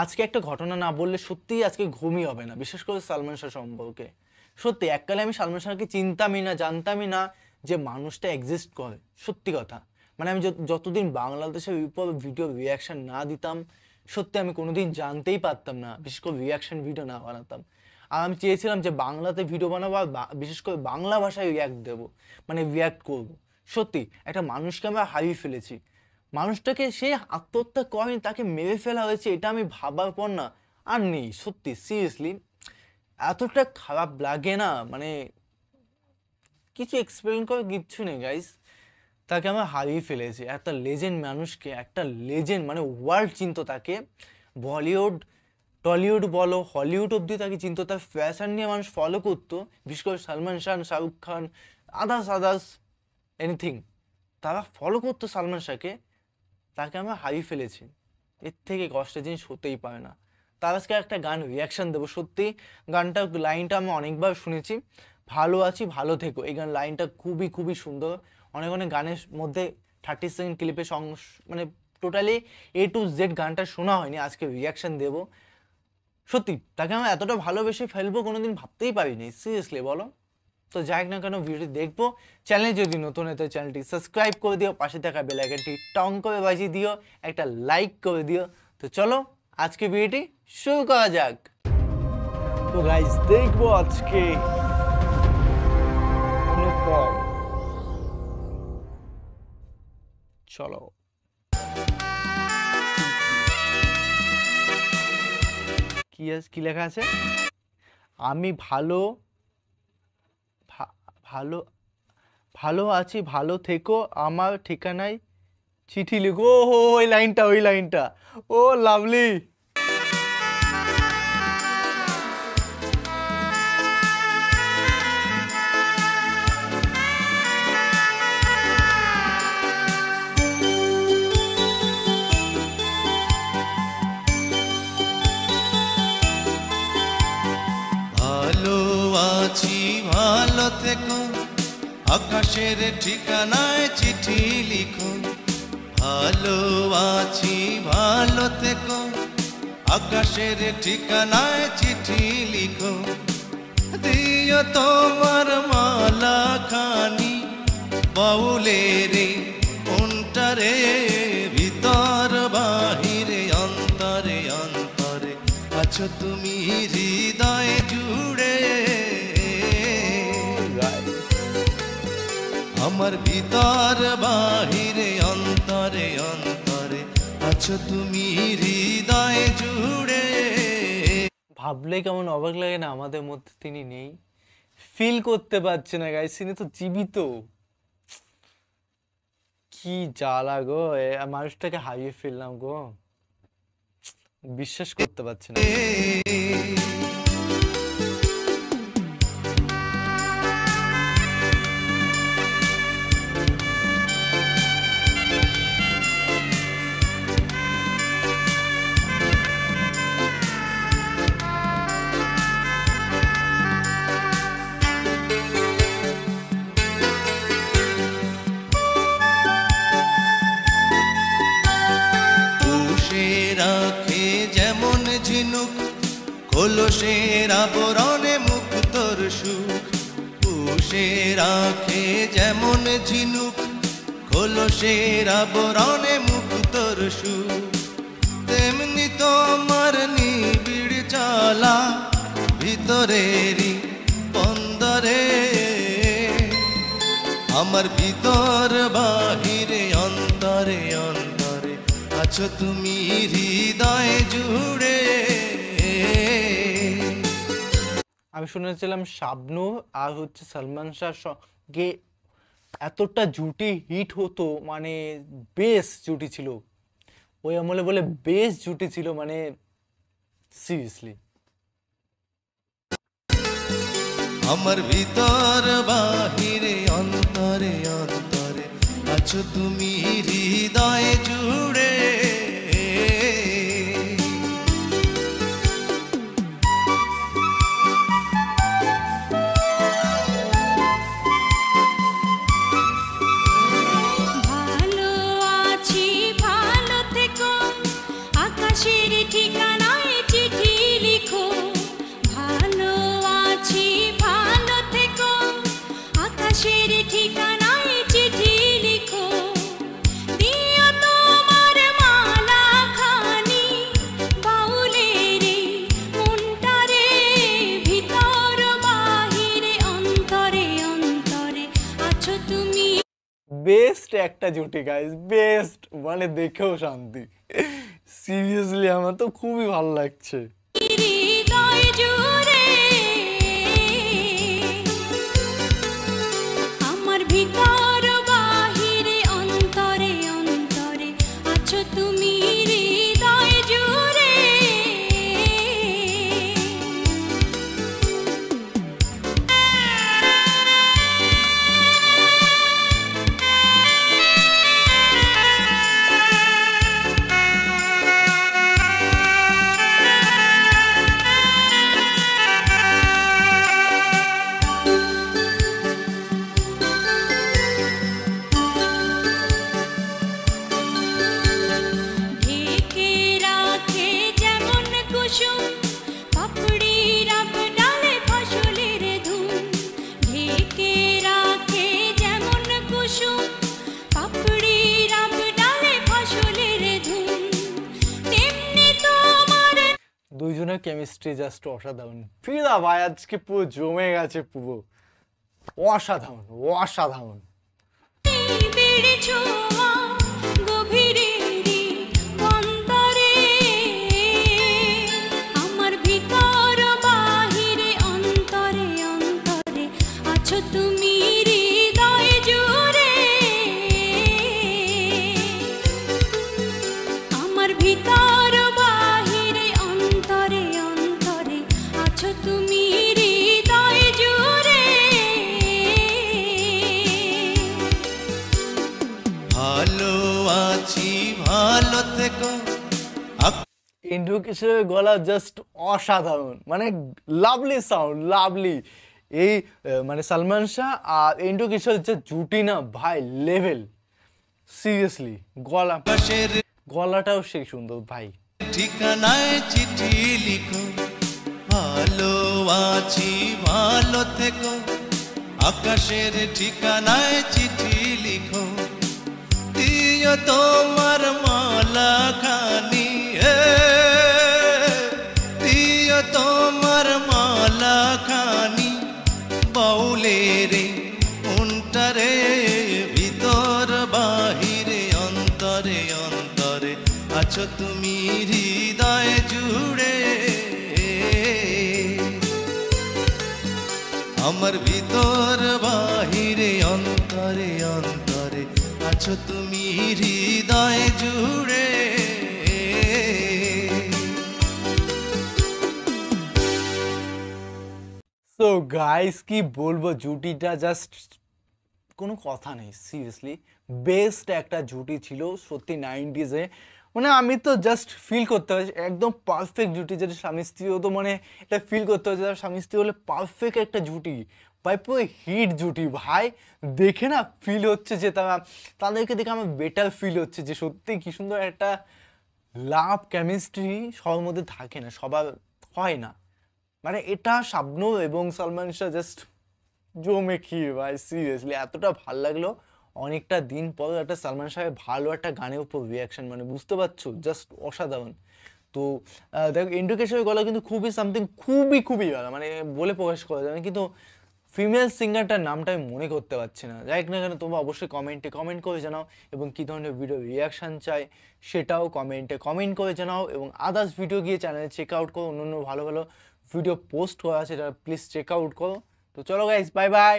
আজকে একটা ঘটনা না বললে সত্যিই আজকে ঘুমই হবে না, বিশেষ করে সালমান শাহ সম্পর্কে। সত্যি এককালে আমি সালমান শাহকে চিনতামই না, জানতামই না যে মানুষটা এক্সিস্ট করে। সত্যি কথা, মানে আমি যতদিন বাংলাদেশের উপর ভিডিও রিয়াকশন না দিতাম, সত্যি আমি কোনোদিন জানতেই পারতাম না, বিশেষ করে রিয়াকশন ভিডিও না বানাতাম। আর আমি চেয়েছিলাম যে বাংলাতে ভিডিও বানাবো, আর বিশেষ করে বাংলা ভাষায় রিয়াক্ট দেবো, মানে রিয়াক্ট করবো। সত্যি একটা মানুষকে আমরা হারিয়ে ফেলেছি। মানুষটাকে সে আত্মহত্যা করেনি, তাকে মেরে ফেলা হয়েছে, এটা আমি ভাবার পর না আর নেই। সত্যি সিরিয়াসলি এতটা খারাপ লাগে না, মানে কিছু এক্সপ্লেন করার কিচ্ছু নেই গাইস। তাকে আমরা হারিয়ে ফেলেছি, একটা লেজেন্ড মানুষকে, একটা লেজেন্ড, মানে ওয়ার্ল্ড চিনতো তাকে। বলিউড, টলিউড বলো, হলিউড অব্দি তাকে চিনতো। তার ফ্যাশন নিয়ে মানুষ ফলো করতো, বিশেষ করে সালমান শাহ, শাহরুখ খান, আদার্স এনিথিং, তারা ফলো করতো সালমান শাহকে। তাকে আমরা হারিয়ে ফেলেছি, এর থেকে কষ্টের জিনিস হতেই পারে না। তার আজকে একটা গান রিয়াকশান দেবো। সত্যি গানটা, লাইনটা আমি অনেকবার শুনেছি, ভালো আছি ভালো থেকো। এই গান লাইনটা খুবই খুবই সুন্দর। অনেক অনেক গানের মধ্যে 30 সেকেন্ড ক্লিপে মানে টোটালি A to Z গানটা শোনা হয়নি, আজকে রিয়াকশান দেবো। সত্যি তাকে আমরা এতটা ভালোবেসে ফেলবো কোনোদিন ভাবতেই পারিনি, সিরিয়াসলি বলো। তো যাই না কেন ভিডিও দেখবো, চ্যানেলে যদি নতুন হয় তো চ্যানেলটি সাবস্ক্রাইব করে দিও, পাশে থাকা বেল আইকনটি টং করে বাজিয়ে দিও, একটা লাইক করে দিও। তো চলো আজকে ভিডিওটি শুরু করা যাক। তো গাইস দেখবো আজকে অনুপম। চলো কি লেখা আছে? আমি ভালো ভালো ভালো আছি ভালো থেকো, আমার ঠিকানায় চিঠি লিখো। ও ওই লাইনটা ও লাভলি। ভালো আছি ভালো থেকো, আকাশের ঠিকানায় চিঠি লিখো। ভালো আছি ভালো থেকো, আকাশের ঠিকানায় চিঠি লিখো। দিও তোমার মালা খানি বাউলের অন্তরে, ভিতর বাহিরে অন্তরে অন্তরে আছো তুমি হৃদয়ে জুড়ে। আমার ভিতর বাহিরে অন্তরে অন্তরে আছো তুমি হৃদয়ে জুড়ে। ভাবলে কেমন অবাক লাগে না, আমাদের মধ্যে তিনি নেই, ফিল করতে পারছে না গাইস, তিনি তো জীবিত। কি জ্বালা গো, মানুষটাকে হারিয়ে ফেললাম গো, বিশ্বাস করতে পারছি না। রাখে যেমন ঝিনুক কলসের আবরণে মুক্তর সুখ। পুষে রাখে যেমন ঝিনুক কলসের আবরণে মুক্তর সুখ। তেমনি তোমার নিবিড় চলা ভিতরেরই বন্দরে, আমার ভিতর বাহিরে অন্তরে অন্তরে আছো তুমি হৃদয়ে জুড়ে। আমি শুনেছিলাম শাবনূর আর হচ্ছে সালমান শাহর সঙ্গে এতটা জুটি হিট হতো, মানে বেশ জুটি ছিল ওই আমলে, বলে বেশ জুটি ছিল, মানে সিরিয়াসলি। আমার ভিতর বাহিরে অন্তরে অন্তরে আছো তুমি হৃদয়ে জুড়ে। ভালো আছি ভালো থেকো, আকাশের ঠিকানা বেস্ট একটা জুটি গাইস, বেস্ট, মানে দেখেও শান্তি। সিরিয়াসলি আমার তো খুবই ভালো লাগছে। হৃদয় জুড়ে আমার ভিতর বাহিরে অন্তরে অন্তরে আছো তুমি হৃদয় জুড়ে। ঢেকে রাখে যেমন কুসুম পাপড়ির আব ডালে ফসলের ধুম। ঢেকে রাখে যেমন কুসুম পাপড়ির আব ডালে ফসলের ধুম। তেমনি তোমার দুইজনের কেমিস্ট্রি জাস্ট অসাধারণ। ফিদা ভাই আজকে পুরো জমে গেছে, পুরো অসাধারণ অসাধারণ। বেড়ে ছোঁয়া গভীরে অন্তরে আমার ভিতর বাহিরে অন্তরে অন্তরে আছো তুমি হৃদয় জুড়ে। আমার ভিতর বাহিরে অন্তরে অন্তরে আছো তুমি হৃদয় জুড়ে। ভালো আছি ভালো থেকো ইন্ট্রো কিশোরের গলা জাস্ট অসাধারণ, মানে লাভলি সাউন্ড, লাভলি। এই মানে সালমান শাহ আর ইন্ট্রো কিশোরের যে জুটি না ভাই, লেভেল। সিরিয়াসলি আকাশের গলাটাও সেই সুন্দর ভাই। ঠিকানায় চিঠি লিখো ভালো আছি ভালো থেকো আকাশের ঠিকানায় চিঠি লিখো দিও তোমার মালা খানি দিও তোমার মালা খানি বাউলে রে উন্টারে ভিতর বাহিরে অন্তরে অন্তরে আছো তুমি হৃদয় জুড়ে আমার ভিতর বাহিরে অন্তরে অন্তরে আছো তুমি হৃদয় জুড়ে। সো গাইস কি বলবো, জুটিটা জাস্ট কোনো কথা নেই। সিরিয়াসলি বেস্ট একটা জুটি ছিল সত্যি 90s-এ। মানে আমি তো জাস্ট ফিল করতে পারছি একদম পারফেক্ট জুটি, যেটা স্বামী স্ত্রী হতো, মানে এটা ফিল করতে হচ্ছে স্বামী স্ত্রী হলে পারফেক্ট একটা জুটি ভাই, পুরো হিট জুটি ভাই। দেখে না ফিল হচ্ছে যে তাদেরকে দেখে আমার বেটার ফিল হচ্ছে যে সত্যি কি সুন্দর একটা লাভ কেমিস্ট্রি সবার মধ্যে থাকে না, সবার হয় না। মানে এটা শাবনূর এবং সালমান শাহ জাস্ট জমে ক্ষীর ভাই। সিরিয়াসলি এতটা ভাল লাগলো অনেকটা দিন পর একটা সালমান শাহের ভালো একটা গানের উপর রিয়াকশন, মানে বুঝতে পারছো জাস্ট অসাধারণ। তো দেখো ইন্ডিকেশনের গলা কিন্তু খুবই সামথিং, খুবই খুবই ভালো, মানে বলে প্রকাশ করা যাবে না। কিন্তু ফিমেল সিঙ্গারটার নামটা আমি মনে করতে পারছি না। যাই না কেন তোমরা অবশ্যই কমেন্ট করে জানাও, এবং কী ধরনের ভিডিও রিয়াকশান চাই সেটাও কমেন্ট করে জানাও। এবং আদার্স ভিডিও গিয়ে চ্যানেলে চেক আউট করো, অন্য ভালো ভালো ভিডিও পোস্ট করা আছে, সেটা প্লিজ চেক আউট করো। তো চলো গাইস, বাই বাই।